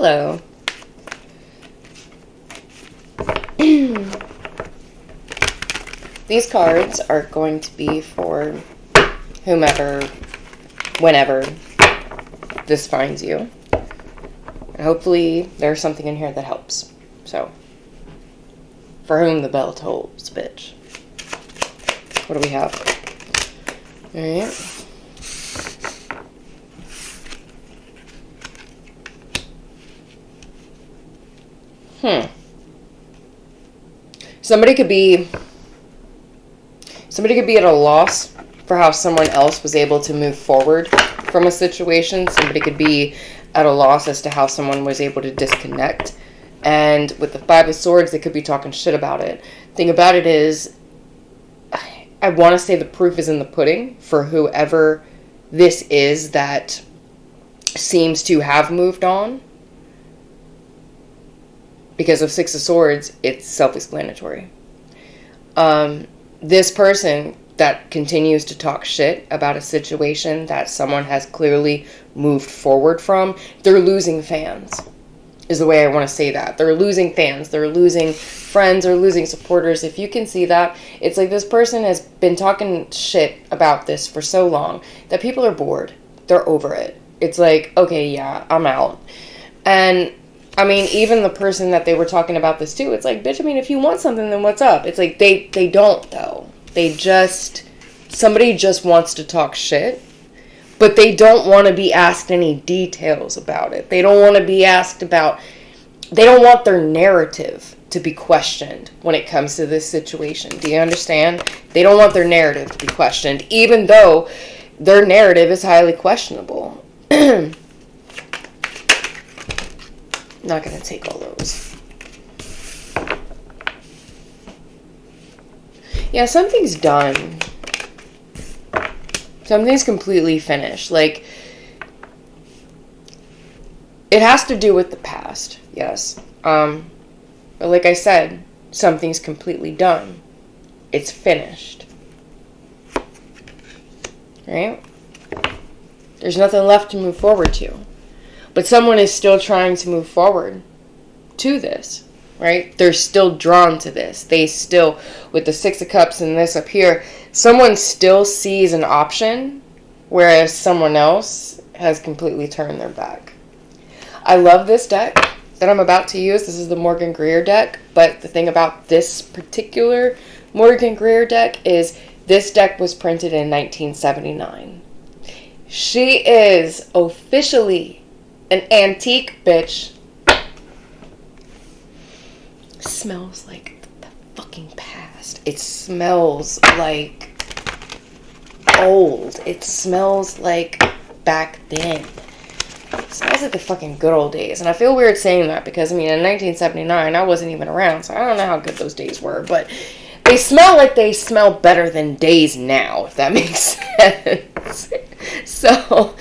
Hello. These cards are going to be for whomever, whenever this finds you. And hopefully there's something in here that helps. So, for whom the bell tolls, bitch. What do we have? Alright. Somebody could be at a loss for how someone else was able to move forward from a situation. Somebody could be at a loss as to how someone was able to disconnect. And with the Five of Swords, they could be talking shit about it. Thing about it is, I want to say the proof is in the pudding for whoever this is that seems to have moved on. Because of Six of Swords, it's self-explanatory. This person that continues to talk shit about a situation that someone has clearly moved forward from, they're losing fans, is the way I want to say that. They're losing fans. They're losing friends. They're losing supporters. If you can see that, it's like this person has been talking shit about this for so long that people are bored. They're over it. It's like, okay, yeah, I'm out. And I mean, even the person that they were talking about this to, it's like, bitch, I mean, if you want something, then what's up? It's like, they don't, though. Somebody just wants to talk shit, but they don't want to be asked any details about it. They don't want to be asked about, they don't want their narrative to be questioned when it comes to this situation. Do you understand? They don't want their narrative to be questioned, even though their narrative is highly questionable. Not going to take all those. Yeah, something's done. Something's completely finished. Like, it has to do with the past, yes. But like I said, something's completely done. It's finished. Right? There's nothing left to move forward to. But someone is still trying to move forward to this, right? They're still drawn to this. They still, with the Six of Cups and this up here, someone still sees an option, whereas someone else has completely turned their back. I love this deck that I'm about to use. This is the Morgan Greer deck, but the thing about this particular Morgan Greer deck is this deck was printed in 1979. She is officially an antique bitch. Smells like the fucking past. It smells like old. It smells like back then. It smells like the fucking good old days. And I feel weird saying that because, I mean, in 1979, I wasn't even around, so I don't know how good those days were. But they smell like they smell better than days now, if that makes sense. So,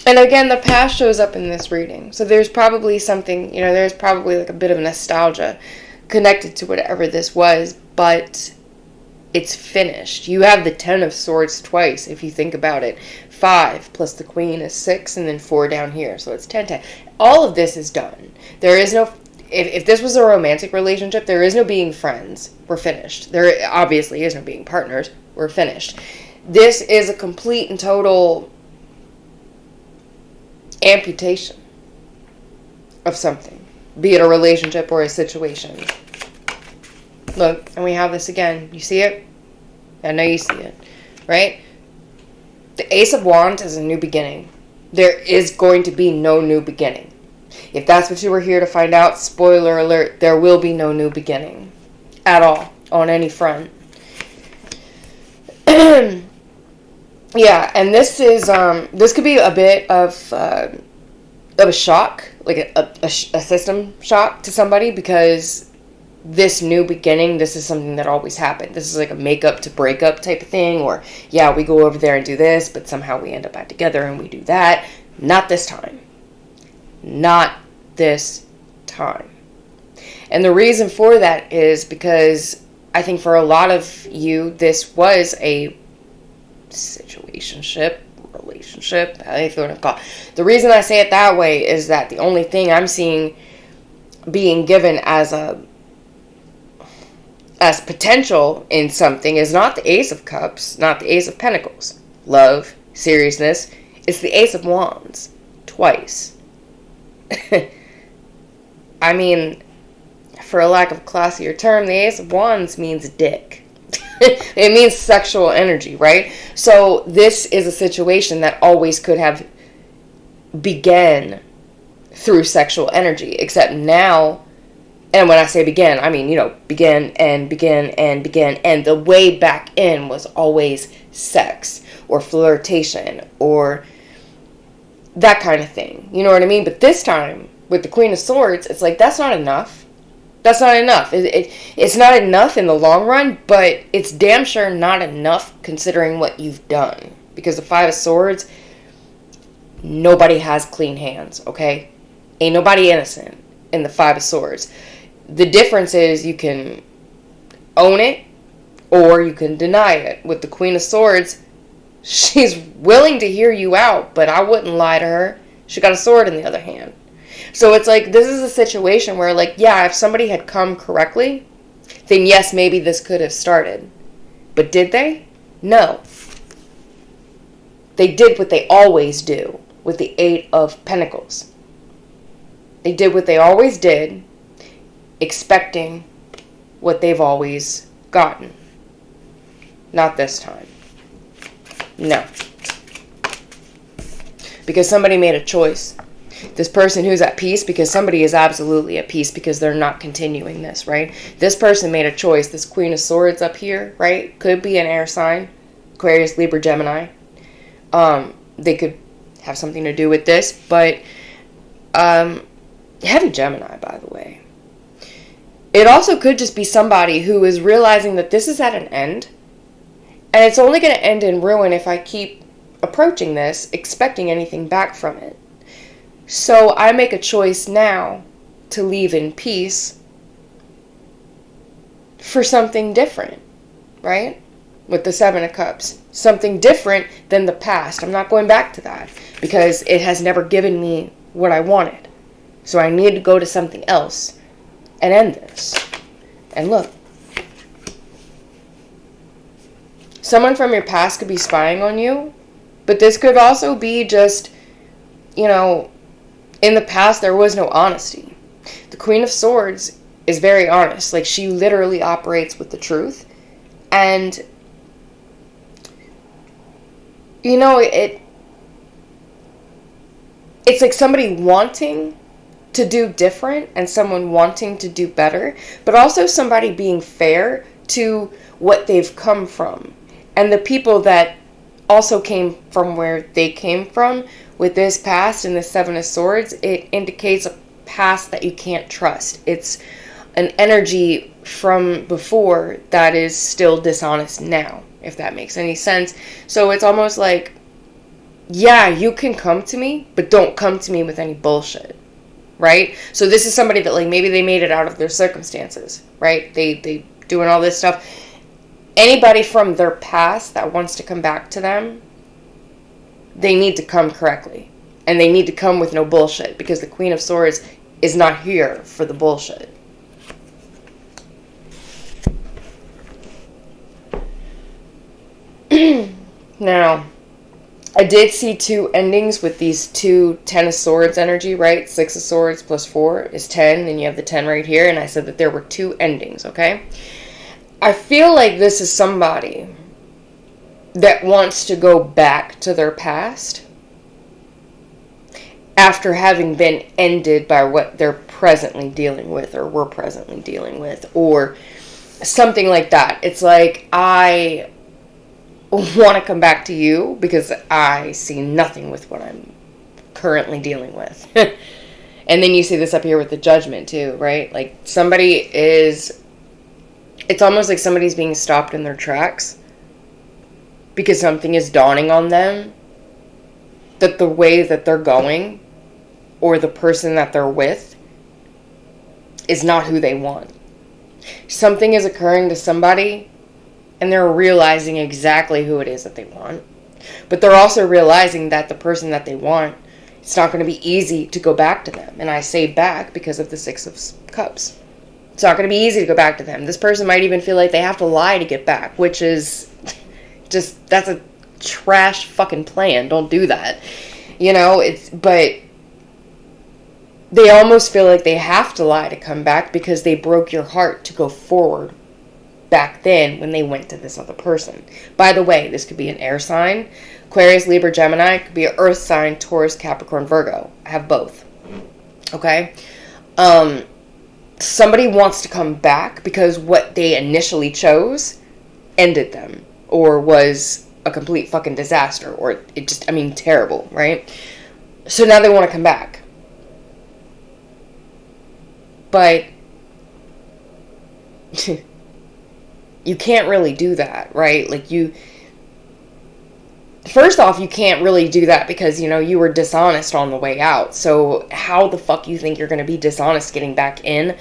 and again, the past shows up in this reading. So there's probably something, there's probably like a bit of nostalgia connected to whatever this was, but it's finished. You have the Ten of Swords twice, if you think about it. 5 plus the Queen is 6, and then 4 down here. So it's 10, 10. All of this is done. There is no, if this was a romantic relationship, there is no being friends. We're finished. There obviously is no being partners. We're finished. This is a complete and total amputation of something, be it a relationship or a situation. Look, and we have this again. You see it? I know you see it, right? The Ace of Wands is a new beginning. There is going to be no new beginning. If that's what you were here to find out, spoiler alert, there will be no new beginning at all on any front. Yeah, and this is this could be a bit of a shock, like a system shock to somebody, because this new beginning, this is something that always happened. This is like a makeup to breakup type of thing, or yeah, we go over there and do this, but somehow we end up back together and we do that. Not this time. Not this time. And the reason for that is because I think for a lot of you, this was a situationship, relationship, the reason I say it that way is that the only thing I'm seeing being given as potential in something is not the Ace of Cups, not the Ace of Pentacles. Love, seriousness. It's the Ace of Wands. Twice. I mean, for a lack of a classier term, the Ace of Wands means dick. It means sexual energy, right? So this is a situation that always could have began through sexual energy, except now, and when I say begin, I mean, begin, and the way back in was always sex or flirtation or that kind of thing. You know what I mean? But this time, with the Queen of Swords, it's like, that's not enough. That's not enough. It's not enough in the long run, but it's damn sure not enough considering what you've done. Because the Five of Swords, nobody has clean hands, okay? Ain't nobody innocent in the Five of Swords. The difference is you can own it or you can deny it. With the Queen of Swords, she's willing to hear you out, but I wouldn't lie to her. She got a sword in the other hand. So it's like, this is a situation where, like, yeah, if somebody had come correctly, then yes, maybe this could have started. But did they? No. They did what they always do with the Eight of Pentacles. They did what they always did, expecting what they've always gotten. Not this time. No. Because somebody made a choice. This person who's at peace, because somebody is absolutely at peace because they're not continuing this, right? This person made a choice. This Queen of Swords up here, right? Could be an air sign. Aquarius, Libra, Gemini. They could have something to do with this, but heavy Gemini, by the way. It also could just be somebody who is realizing that this is at an end, and it's only going to end in ruin if I keep approaching this, expecting anything back from it. So I make a choice now to leave in peace for something different, right? With the Seven of Cups. Something different than the past. I'm not going back to that because it has never given me what I wanted. So I need to go to something else and end this. And look. Someone from your past could be spying on you, but this could also be just, in the past, there was no honesty. The Queen of Swords is very honest. Like, she literally operates with the truth. And, it's like somebody wanting to do different and someone wanting to do better, but also somebody being fair to what they've come from. And the people that also came from where they came from. With this past and the Seven of Swords, it indicates a past that you can't trust. It's an energy from before that is still dishonest now, if that makes any sense. So it's almost like, yeah, you can come to me, but don't come to me with any bullshit, right? So this is somebody that, like, maybe they made it out of their circumstances, right? They doing all this stuff. Anybody from their past that wants to come back to them, they need to come correctly. And they need to come with no bullshit, because the Queen of Swords is not here for the bullshit. Now, I did see two endings with these two Ten of Swords energy, right? 6 of Swords plus 4 is 10, and you have the 10 right here, and I said that there were two endings, okay? I feel like this is somebody that wants to go back to their past after having been ended by what they're presently dealing with, or were presently dealing with, or something like that. It's like, I want to come back to you because I see nothing with what I'm currently dealing with. And then you see this up here with the Judgment too, right? Like, somebody is, it's almost like somebody's being stopped in their tracks because something is dawning on them that the way that they're going, or the person that they're with, is not who they want. Something is occurring to somebody, and they're realizing exactly who it is that they want. But they're also realizing that the person that they want, it's not going to be easy to go back to them. And I say back because of the Six of Cups. It's not going to be easy to go back to them. This person might even feel like they have to lie to get back, which is just, that's a trash fucking plan. Don't do that. But they almost feel like they have to lie to come back because they broke your heart to go forward back then when they went to this other person. By the way, this could be an air sign, Aquarius, Libra, Gemini. It could be an earth sign, Taurus, Capricorn, Virgo. I have both. Okay? Somebody wants to come back because what they initially chose ended them or was a complete fucking disaster or it just, terrible, right? So now they want to come back. But you can't really do that, right? Like first off, you can't really do that because, you were dishonest on the way out. So how the fuck you think you're going to be dishonest getting back in?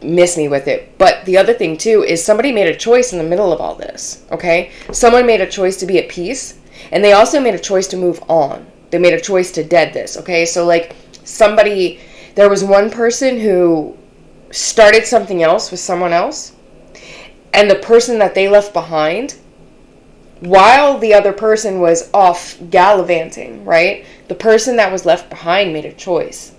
Miss me with it. But the other thing too is somebody made a choice in the middle of all this, okay? Someone made a choice to be at peace, and they also made a choice to move on. They made a choice to dead this, okay? So like there was one person who started something else with someone else, and the person that they left behind, while the other person was off gallivanting, right? The person that was left behind made a choice.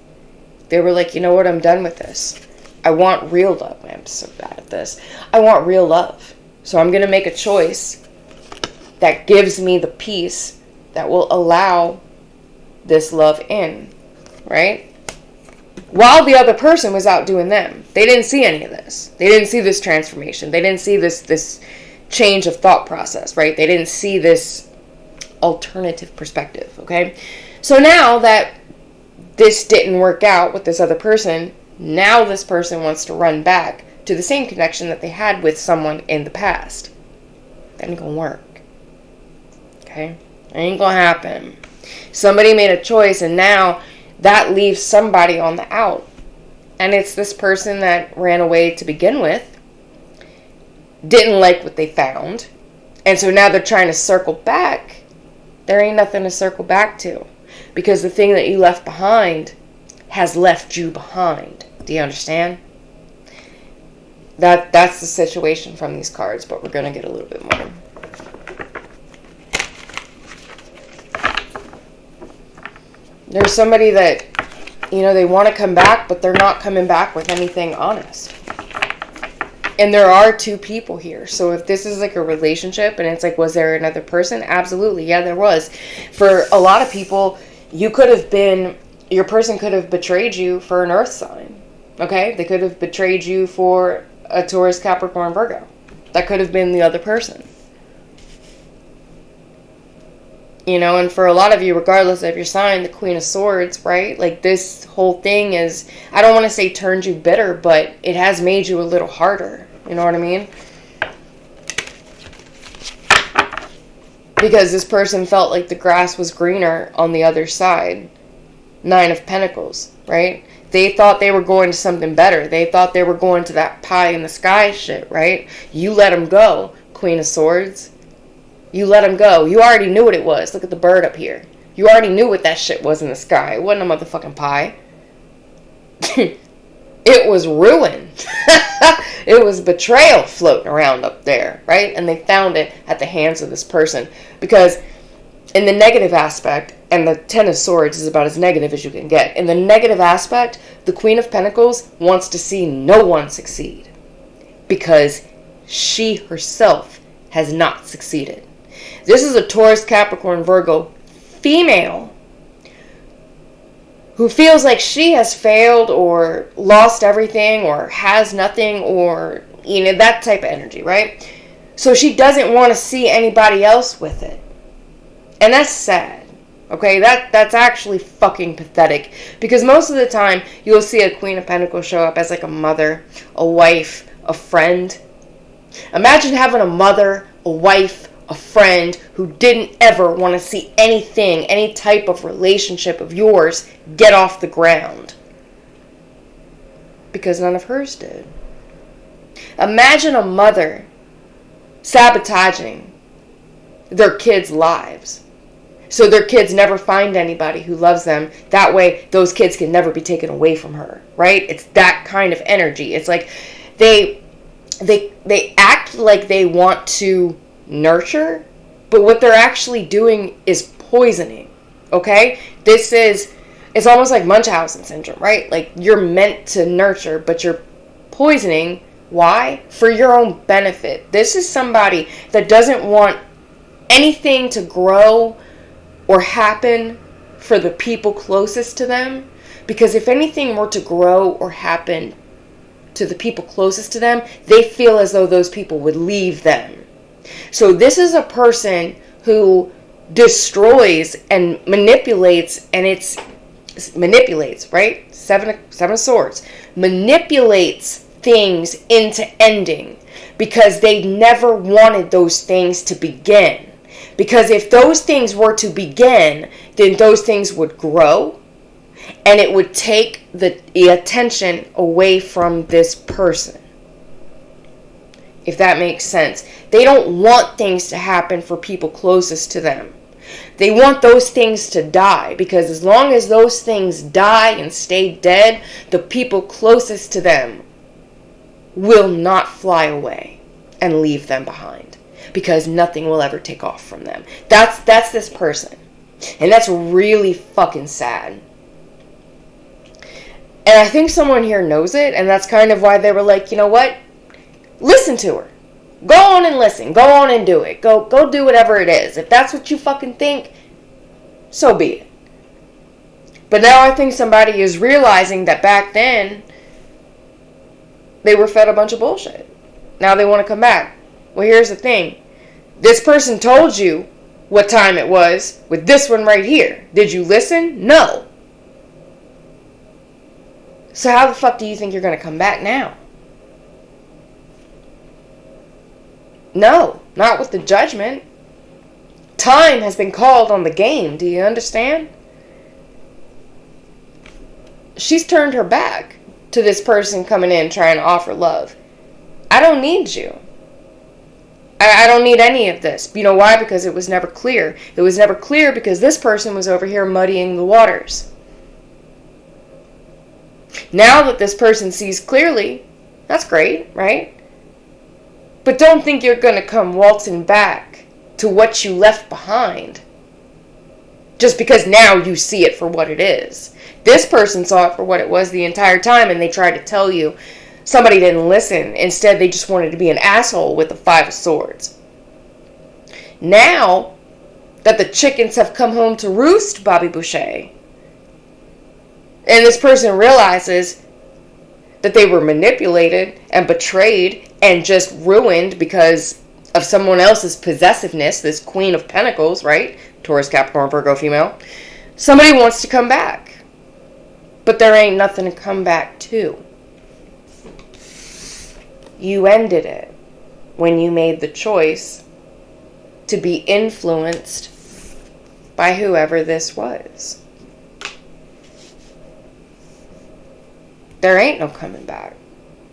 They were like, you know what? I'm done with this. I want real love. I'm so bad at this. I want real love. So I'm going to make a choice that gives me the peace that will allow this love in, right? While the other person was out doing them. They didn't see any of this. They didn't see this transformation. They didn't see this change of thought process, right? They didn't see this alternative perspective, okay? So now that this didn't work out with this other person, now this person wants to run back to the same connection that they had with someone in the past. That ain't gonna work. Okay? That ain't gonna happen. Somebody made a choice and now that leaves somebody on the out. And it's this person that ran away to begin with, didn't like what they found, and so now they're trying to circle back. There ain't nothing to circle back to. Because the thing that you left behind has left you behind. Do you understand? That's the situation from these cards, but we're going to get a little bit more. There's somebody that, they want to come back, but they're not coming back with anything honest. And there are two people here. So if this is like a relationship and it's like, was there another person? Absolutely. Yeah, there was. For a lot of people, your person could have betrayed you for an earth sign. Okay? They could have betrayed you for a Taurus, Capricorn, Virgo. That could have been the other person. And for a lot of you, regardless of your sign, the Queen of Swords, right? Like this whole thing is, I don't want to say turned you bitter, but it has made you a little harder. You know what I mean? Because this person felt like the grass was greener on the other side. Nine of Pentacles, right? They thought they were going to something better. They thought they were going to that pie in the sky shit, right? You let them go, Queen of Swords. You let them go. You already knew what it was. Look at the bird up here. You already knew what that shit was in the sky. It wasn't a motherfucking pie. It was ruin. It was betrayal floating around up there, right? And they found it at the hands of this person. Because in the negative aspect, and the Ten of Swords is about as negative as you can get. In the negative aspect, the Queen of Pentacles wants to see no one succeed. Because she herself has not succeeded. This is a Taurus, Capricorn, Virgo female who feels like she has failed or lost everything or has nothing or, that type of energy, right? So she doesn't want to see anybody else with it. And that's sad. Okay, that's actually fucking pathetic. Because most of the time, you'll see a Queen of Pentacles show up as like a mother, a wife, a friend. Imagine having a mother, a wife, a friend who didn't ever want to see anything, any type of relationship of yours get off the ground. Because none of hers did. Imagine a mother sabotaging their kids' lives. So their kids never find anybody who loves them. That way, those kids can never be taken away from her, right? It's that kind of energy. It's like they act like they want to nurture, but what they're actually doing is poisoning, okay? It's almost like Munchausen syndrome, right? Like, you're meant to nurture, but you're poisoning. Why? For your own benefit. This is somebody that doesn't want anything to grow or happen for the people closest to them. Because if anything were to grow or happen to the people closest to them, they feel as though those people would leave them. So this is a person who destroys and manipulates, and manipulates, right? Seven of Swords. Manipulates things into ending because they never wanted those things to begin. Because if those things were to begin, then those things would grow and it would take the attention away from this person. If that makes sense. They don't want things to happen for people closest to them. They want those things to die, because as long as those things die and stay dead, the people closest to them will not fly away and leave them behind, because nothing will ever take off from them. That's this person. And that's really fucking sad. And I think someone here knows it, and that's kind of why they were like, you know what? Listen to her. Go on and listen. Go on and do it. Go do whatever it is. If that's what you fucking think, so be it. But now I think somebody is realizing that back then, they were fed a bunch of bullshit. Now they want to come back. Well, here's the thing. This person told you what time it was with this one right here. Did you listen? No. So how the fuck do you think you're going to come back now? No, not with the judgment. Time has been called on the game. Do you understand? She's turned her back to this person coming in trying to offer love. I don't need you. I don't need any of this. You know why? Because it was never clear. It was never clear because this person was over here muddying the waters. Now that this person sees clearly, that's great, right? But don't think you're going to come waltzing back to what you left behind just because now you see it for what it is. This person saw it for what it was the entire time, and they tried to tell you. Somebody didn't listen. Instead, they just wanted to be an asshole with the 5 of Swords. Now that the chickens have come home to roost, Bobby Boucher, and this person realizes that they were manipulated and betrayed and just ruined because of someone else's possessiveness, this Queen of Pentacles, right? Taurus, Capricorn, Virgo, female. Somebody wants to come back. But there ain't nothing to come back to. You ended it when you made the choice to be influenced by whoever this was. There ain't no coming back.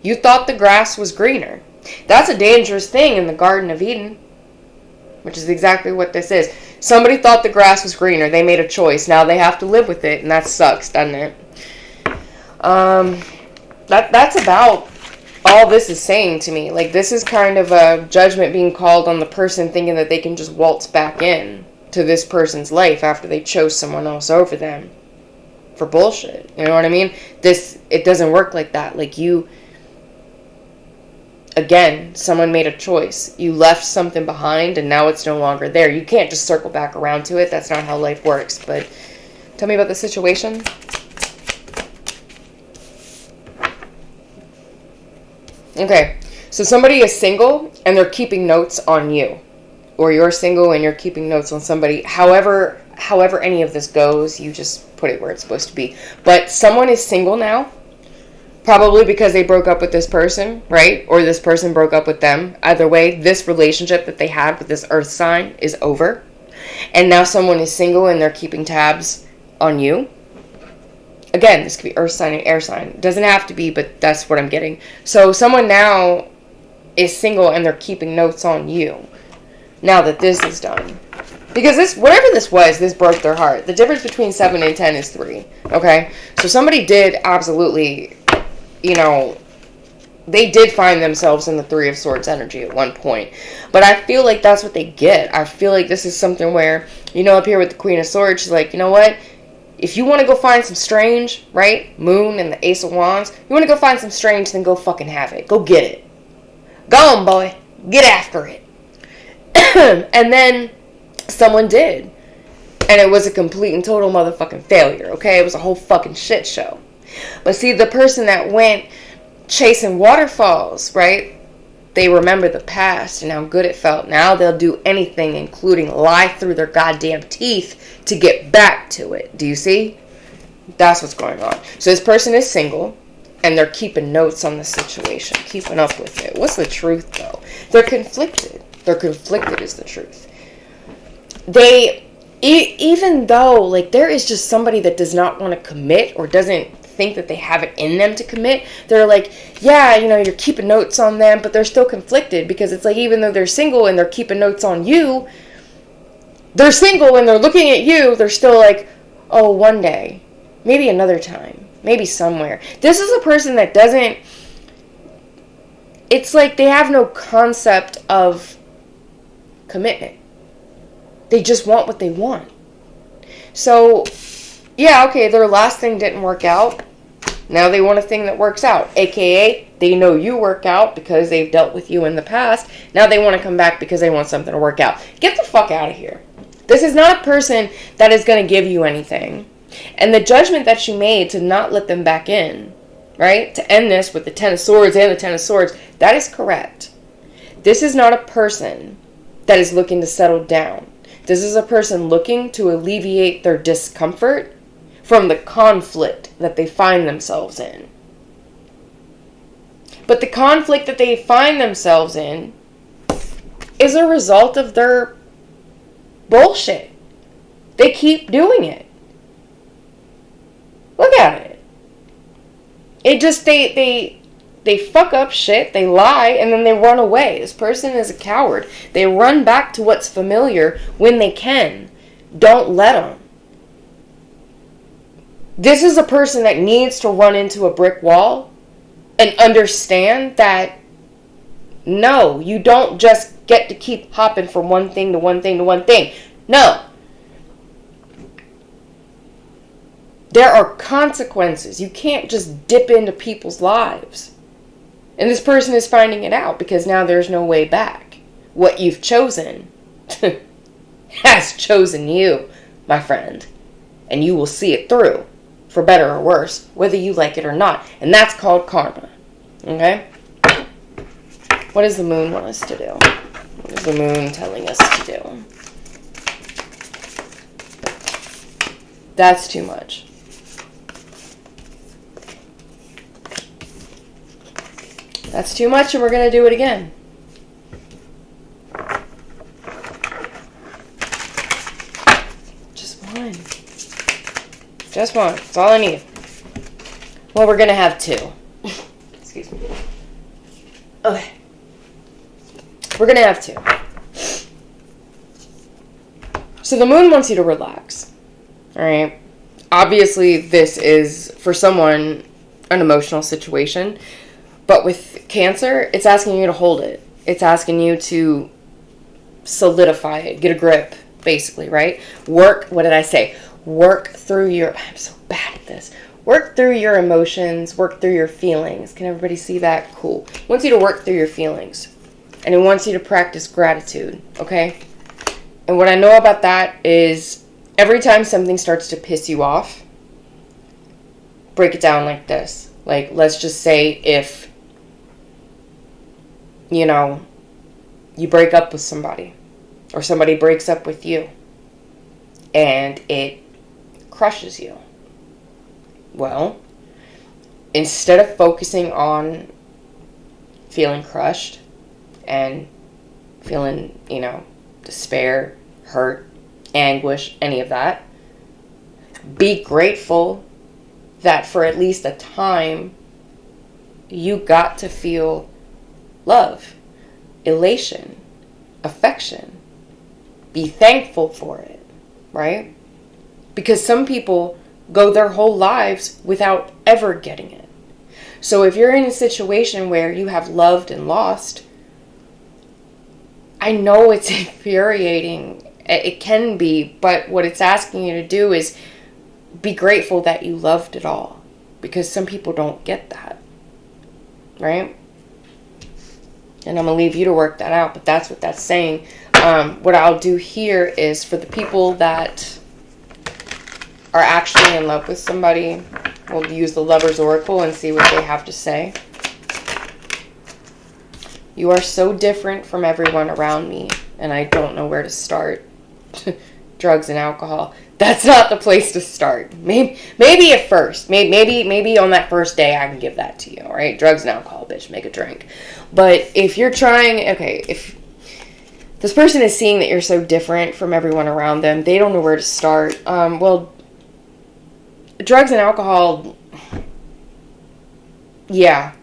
You thought the grass was greener. That's a dangerous thing in the Garden of Eden, which is exactly what this is. Somebody thought the grass was greener. They made a choice. Now they have to live with it, and that sucks, doesn't it? That's about all this is saying to me. Like, this is kind of a judgment being called on the person thinking that they can just waltz back in to this person's life after they chose someone else over them for bullshit. You know what I mean? It doesn't work like that. Like, again, someone made a choice. You left something behind and now it's no longer there. You can't just circle back around to it. That's not how life works. But tell me about the situation. Okay, so somebody is single and they're keeping notes on you. Or you're single and you're keeping notes on somebody. However any of this goes, you just put it where it's supposed to be. But someone is single now. Probably because they broke up with this person, right? Or this person broke up with them. Either way, this relationship that they had with this earth sign is over. And now someone is single and they're keeping tabs on you. Again, this could be earth sign and air sign. It doesn't have to be, but that's what I'm getting. So someone now is single and they're keeping notes on you. now that this is done. Because this, whatever this was, this broke their heart. The difference between 7 and 10 is 3. Okay? So somebody did absolutely, you know, they did find themselves in the 3 of Swords energy at one point. But I feel like that's what they get. I feel like this is something where, you know, up here with the Queen of Swords, she's like, you know what? If you want to go find some strange, right? Moon and the Ace of Wands. You want to go find some strange, then go fucking have it. Go get it. Go on, boy. Get after it. And then someone did. And it was a complete and total motherfucking failure, okay? It was a whole fucking shit show. But see, the person that went chasing waterfalls, right? They remember the past and how good it felt. Now they'll do anything, including lie through their goddamn teeth to get back to it. Do you see? That's what's going on. So this person is single, and they're keeping notes on the situation, keeping up with it. What's the truth, though? They're conflicted. They're conflicted is the truth. They, even though, like, there is just somebody that does not want to commit or doesn't think that they have it in them to commit, they're like, yeah, you know, you're keeping notes on them, but they're still conflicted because it's like, even though they're single and they're keeping notes on you, they're single and they're looking at you, they're still like, oh, one day, maybe another time, maybe somewhere. This is a person that doesn't, it's like they have no concept of commitment. They just want what they want. So, yeah, okay, their last thing didn't work out. Now they want a thing that works out. AKA, they know you work out because they've dealt with you in the past. Now they want to come back because they want something to work out. Get the fuck out of here. This is not a person that is going to give you anything. And the judgment that you made to not let them back in, right? To end this with the 10 of Swords and the 10 of Swords, that is correct. This is not a person that is looking to settle down. This is a person looking to alleviate their discomfort from the conflict that they find themselves in. But the conflict that they find themselves in is a result of their bullshit. They keep doing it. Look at it. It just, they fuck up shit, they lie, and then they run away. This person is a coward. They run back to what's familiar when they can. Don't let them. This is a person that needs to run into a brick wall and understand that, no, you don't just get to keep hopping from one thing to one thing to one thing. No. There are consequences. You can't just dip into people's lives. And this person is finding it out because now there's no way back. What you've chosen has chosen you, my friend. And you will see it through, for better or worse, whether you like it or not. And that's called karma. Okay? What does the moon want us to do? What is the moon telling us to do? That's too much. That's too much, and we're going to do it again. Just one. Just one. That's all I need. Well, we're going to have 2. Excuse me. Okay. We're going to have 2. So the moon wants you to relax. Alright? Obviously, this is, for someone, an emotional situation. But with Cancer, it's asking you to hold it. It's asking you to solidify it. Get a grip, basically, right? Work, what did I say? Work through your, I'm so bad at this. Work through your emotions. Work through your feelings. Can everybody see that? Cool. It wants you to work through your feelings. And it wants you to practice gratitude, okay? And what I know about that is every time something starts to piss you off, break it down like this. Like, let's just say if, you know, you break up with somebody, or somebody breaks up with you, and it crushes you. Well, instead of focusing on feeling crushed and feeling, you know, despair, hurt, anguish, any of that, be grateful that for at least a time you got to feel love, elation, affection, Be thankful for it, right? Because some people go their whole lives without ever getting it. So if you're in a situation where you have loved and lost, I know it's infuriating. It can be, but what it's asking you to do is be grateful that you loved it all. Because some people don't get that. Right? And I'm going to leave you to work that out, but that's what that's saying. What I'll do here is for the people that are actually in love with somebody, we'll use the Lover's Oracle and see what they have to say. You are so different from everyone around me, and I don't know where to start. Drugs and alcohol. That's not the place to start. Maybe at first. Maybe on that first day I can give that to you, all right? Drugs and alcohol, bitch. Make a drink. But if you're trying... Okay, if this person is seeing that you're so different from everyone around them, they don't know where to start. Well, drugs and alcohol... Yeah.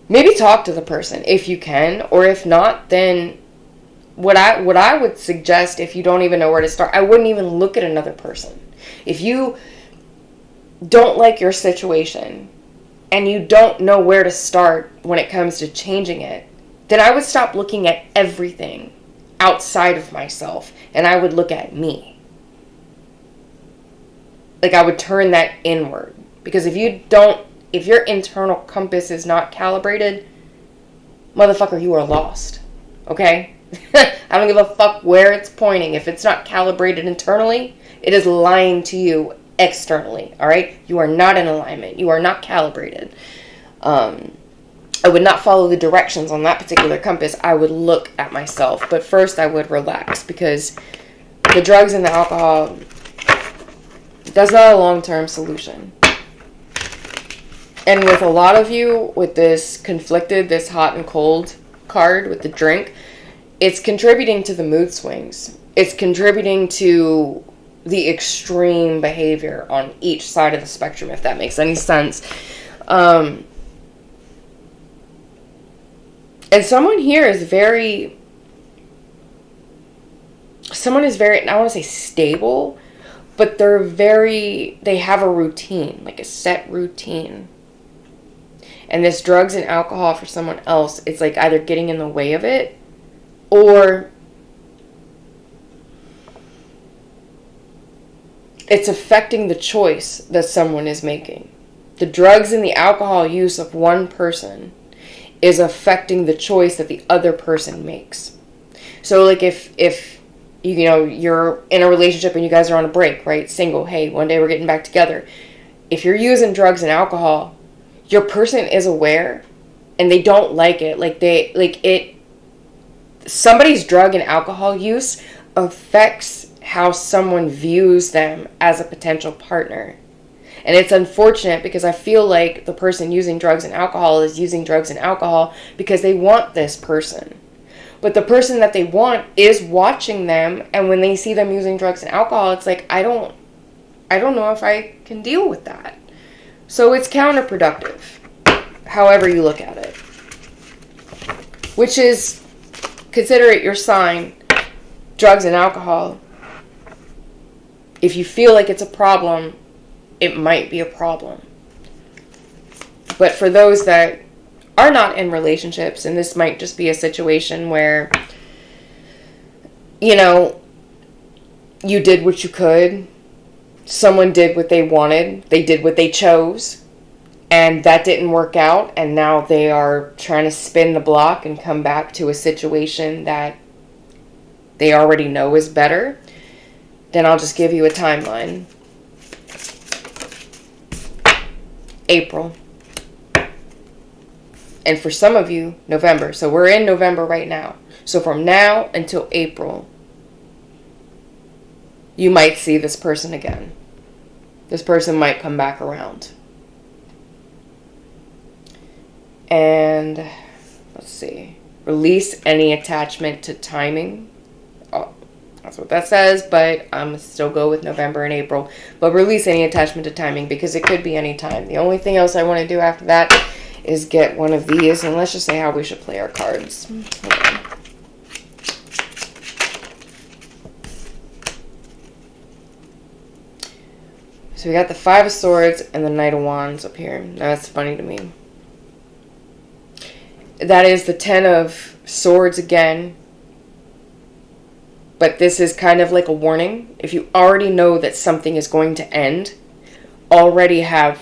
Maybe talk to the person if you can. Or if not, then... What I would suggest, if you don't even know where to start, I wouldn't even look at another person. If you don't like your situation and you don't know where to start when it comes to changing it, then I would stop looking at everything outside of myself and I would look at me. Like I would turn that inward. Because if your internal compass is not calibrated, motherfucker, you are lost. Okay? I don't give a fuck where it's pointing. If it's not calibrated internally, it is lying to you externally. Alright? You are not in alignment. You are not calibrated. I would not follow the directions on that particular compass. I would look at myself. But first I would relax. Because the drugs and the alcohol, that's not a long-term solution. And with a lot of you, with this conflicted, this hot and cold card with the drink, it's contributing to the mood swings. It's contributing to the extreme behavior on each side of the spectrum, if that makes any sense. And someone here is very, I don't want to say stable, but they have a routine, like a set routine. And this drugs and alcohol for someone else, it's like either getting in the way of it, or it's affecting the choice that someone is making. The drugs and the alcohol use of one person is affecting the choice that the other person makes. So like if you're in a relationship and you guys are on a break, right? Single, hey, one day we're getting back together. If you're using drugs and alcohol, your person is aware and they don't like it. Somebody's drug and alcohol use affects how someone views them as a potential partner. And it's unfortunate because I feel like the person using drugs and alcohol is using drugs and alcohol because they want this person. But the person that they want is watching them, and when they see them using drugs and alcohol, it's like, I don't know if I can deal with that. So it's counterproductive, however you look at it. Which is, consider it your sign, drugs and alcohol. If you feel like it's a problem, it might be a problem. But for those that are not in relationships, and this might just be a situation where, you did what you could, someone did what they wanted, they did what they chose, and that didn't work out, and now they are trying to spin the block and come back to a situation that they already know is better, then I'll just give you a timeline. April. And for some of you, November. So we're in November right now. So from now until April, you might see this person again. This person might come back around. And let's see. Release any attachment to timing. Oh, that's what that says, but I'm going to still go with November and April. But release any attachment to timing because it could be any time. The only thing else I want to do after that is get one of these, and let's just say how we should play our cards. Hold on. So we got the Five of Swords and the Knight of Wands up here. That's funny to me. That is the Ten of Swords again. But this is kind of like a warning. If you already know that something is going to end, already have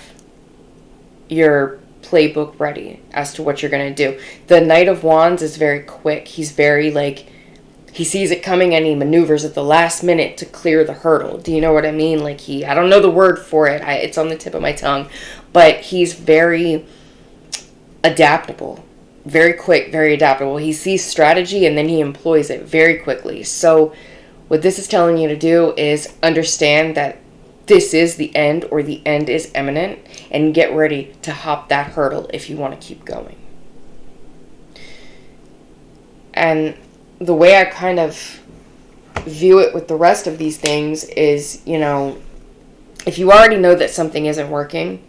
your playbook ready as to what you're going to do. The Knight of Wands is very quick. He's very he sees it coming and he maneuvers at the last minute to clear the hurdle. Do you know what I mean? I don't know the word for it. It's on the tip of my tongue. But he's very adaptable. Very quick, very adaptable. He sees strategy and then he employs it very quickly. So what this is telling you to do is understand that this is the end, or the end is imminent, and get ready to hop that hurdle if you want to keep going. And the way I kind of view it with the rest of these things is, if you already know that something isn't working,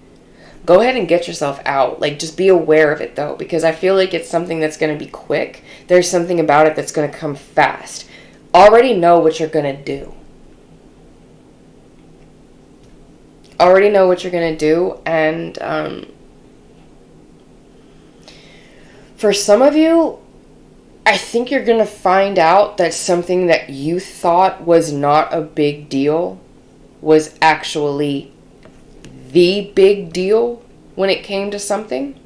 go ahead and get yourself out. Just be aware of it, though, because I feel like it's something that's going to be quick. There's something about it that's going to come fast. Already know what you're going to do. Already know what you're going to do. And for some of you, I think you're going to find out that something that you thought was not a big deal was actually the big deal when it came to something.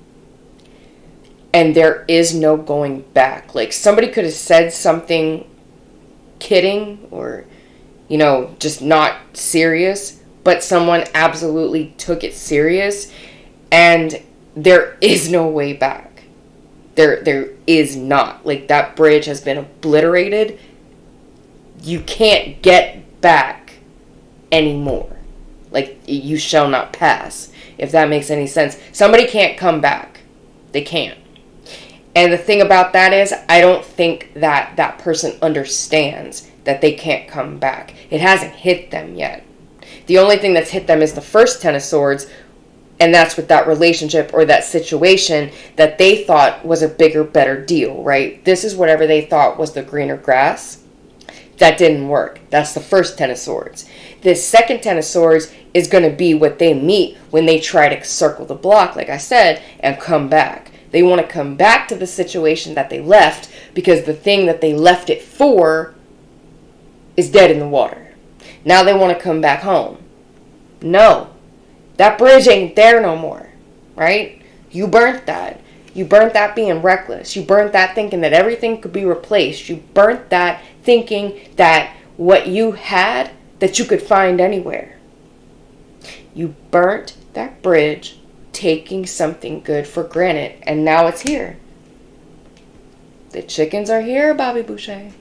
And there is no going back. Somebody could have said something kidding or, just not serious, but someone absolutely took it serious, and there is no way back. There is not. That bridge has been obliterated. You can't get back anymore. You shall not pass, if that makes any sense. Somebody can't come back. They can't. And the thing about that is, I don't think that that person understands that they can't come back. It hasn't hit them yet. The only thing that's hit them is the first Ten of Swords, and that's with that relationship or that situation that they thought was a bigger, better deal, right? This is whatever they thought was the greener grass. That didn't work. That's the first Ten of Swords. This second Ten of Swords is going to be what they meet when they try to circle the block, like I said, and come back. They want to come back to the situation that they left because the thing that they left it for is dead in the water. Now they want to come back home. No. That bridge ain't there no more, right? You burnt that. You burnt that being reckless. You burnt that thinking that everything could be replaced. You burnt that thinking that what you had, that you could find anywhere. You burnt that bridge taking something good for granted, and now it's here. The chickens are here, Bobby Boucher.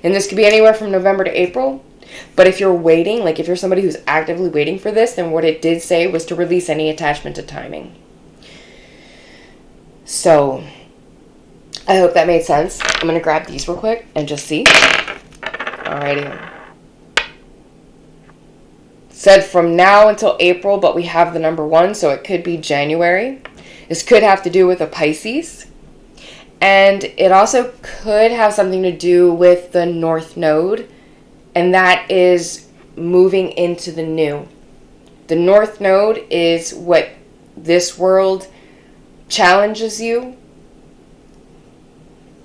And this could be anywhere from November to April. But if you're waiting, if you're somebody who's actively waiting for this, then what it did say was to release any attachment to timing. So, I hope that made sense. I'm going to grab these real quick and just see. Alrighty. Said from now until April, but we have the number 1, so it could be January. This could have to do with a Pisces. And it also could have something to do with the North Node. And that is moving into the new. The North Node is what this world challenges you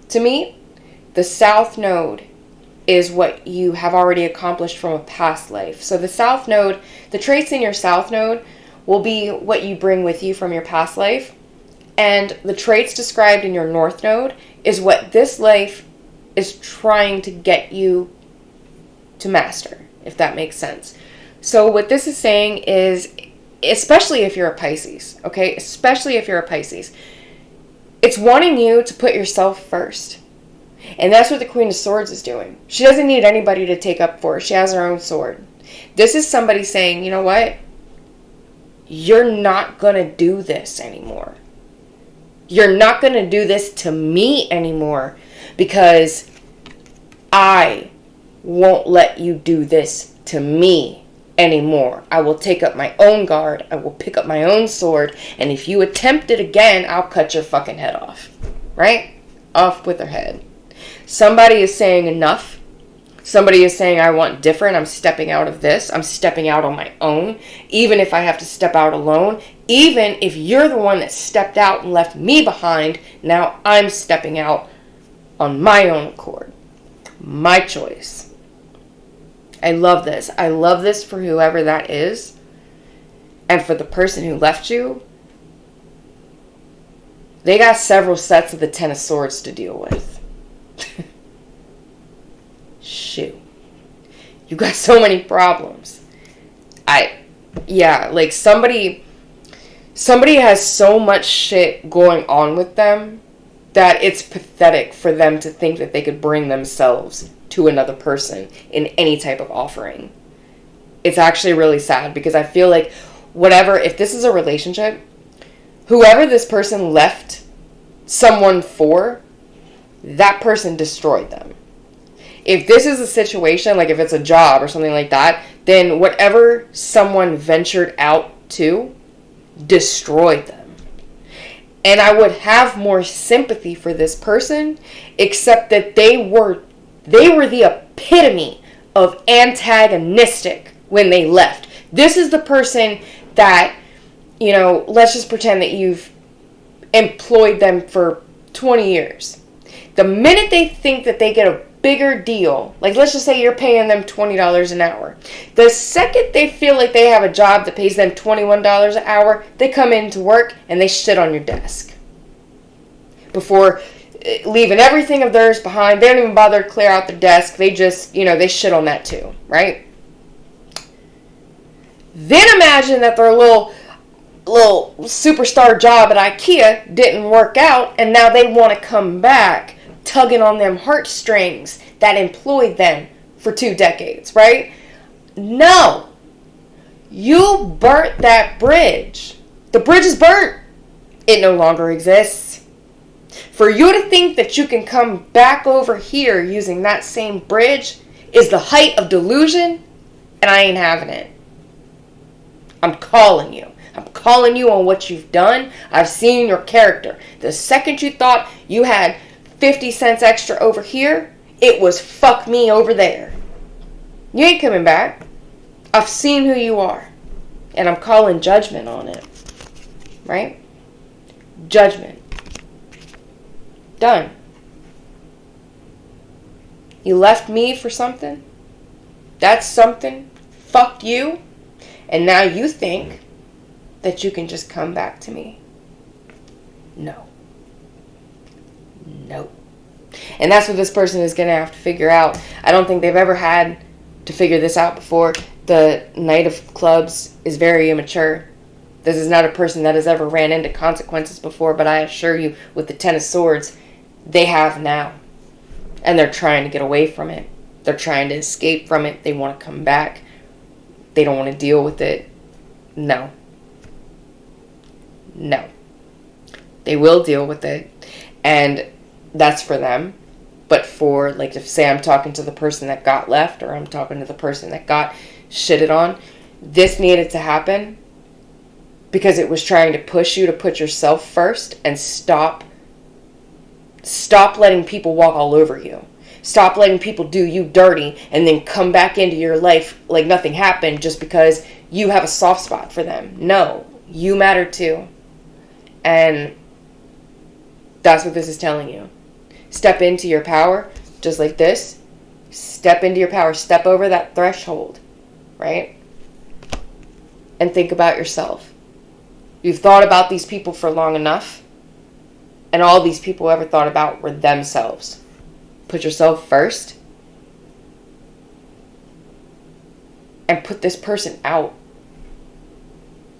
to meet. The South Node is what you have already accomplished from a past life. So the South Node, the traits in your South Node will be what you bring with you from your past life. And the traits described in your North Node is what this life is trying to get you to master, if that makes sense. So what this is saying is, especially if you're a Pisces, okay? Especially if you're a Pisces, it's wanting you to put yourself first. And that's what the Queen of Swords is doing. She doesn't need anybody to take up for her. She has her own sword. This is somebody saying, you know what? You're not going to do this anymore. You're not going to do this to me anymore, because I won't let you do this to me anymore. I will take up my own guard. I will pick up my own sword. And if you attempt it again, I'll cut your fucking head off. Right? Off with her head. Somebody is saying enough. Somebody is saying, I want different. I'm stepping out of this. I'm stepping out on my own. Even if I have to step out alone. Even if you're the one that stepped out and left me behind, now I'm stepping out on my own accord. My choice. I love this. I love this for whoever that is. And for the person who left you, they got several sets of the Ten of Swords to deal with. Shoot. You got so many problems. Like somebody has so much shit going on with them that it's pathetic for them to think that they could bring themselves to another person in any type of offering. It's actually really sad because I feel like if this is a relationship, whoever this person left someone for, that person destroyed them. If this is a situation, like if it's a job or something like that, then whatever someone ventured out to destroyed them. And I would have more sympathy for this person, except that they were the epitome of antagonistic when they left. This is the person that, let's just pretend that you've employed them for 20 years. The minute they think that they get a bigger deal, like let's just say you're paying them $20 an hour. The second they feel like they have a job that pays them $21 an hour, they come into work and they shit on your desk. Before leaving everything of theirs behind, they don't even bother to clear out the desk. They just, they shit on that too, right? Then imagine that their little superstar job at IKEA didn't work out, and now they want to come back tugging on them heartstrings that employed them for 2 decades, right? No. You burnt that bridge. The bridge is burnt. It no longer exists. For you to think that you can come back over here using that same bridge is the height of delusion, and I ain't having it. I'm calling you. I'm calling you on what you've done. I've seen your character. The second you thought you had 50 cents extra over here, it was fuck me over there. You ain't coming back. I've seen who you are. And I'm calling judgment on it. Right? Judgment. Done. You left me for something. That's something. Fucked you. And now you think that you can just come back to me. No. No. And that's what this person is going to have to figure out. I don't think they've ever had to figure this out before. The Knight of Clubs is very immature. This is not a person that has ever ran into consequences before, but I assure you, with the Ten of Swords, they have now. And they're trying to get away from it. They're trying to escape from it. They want to come back. They don't want to deal with it. No. No. They will deal with it. And that's for them. But for, like, if say I'm talking to the person that got left, or I'm talking to the person that got shitted on, this needed to happen because it was trying to push you to put yourself first and stop letting people walk all over you. Stop letting people do you dirty and then come back into your life like nothing happened just because you have a soft spot for them. No, you matter too. And that's what this is telling you. Step into your power, just like this. Step into your power. Step over that threshold, right? And think about yourself. You've thought about these people for long enough, and all these people ever thought about were themselves. Put yourself first, and put this person out.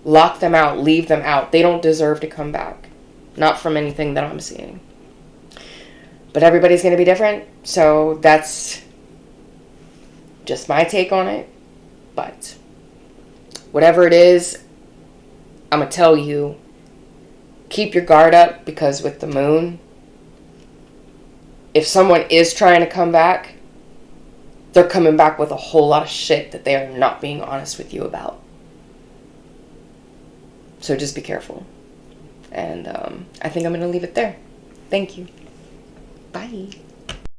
Lock them out. Leave them out. They don't deserve to come back. Not from anything that I'm seeing. But everybody's going to be different, so that's just my take on it. But whatever it is, I'm going to tell you, keep your guard up, because with the moon, if someone is trying to come back, they're coming back with a whole lot of shit that they are not being honest with you about. So just be careful. And I think I'm going to leave it there. Thank you. Bye.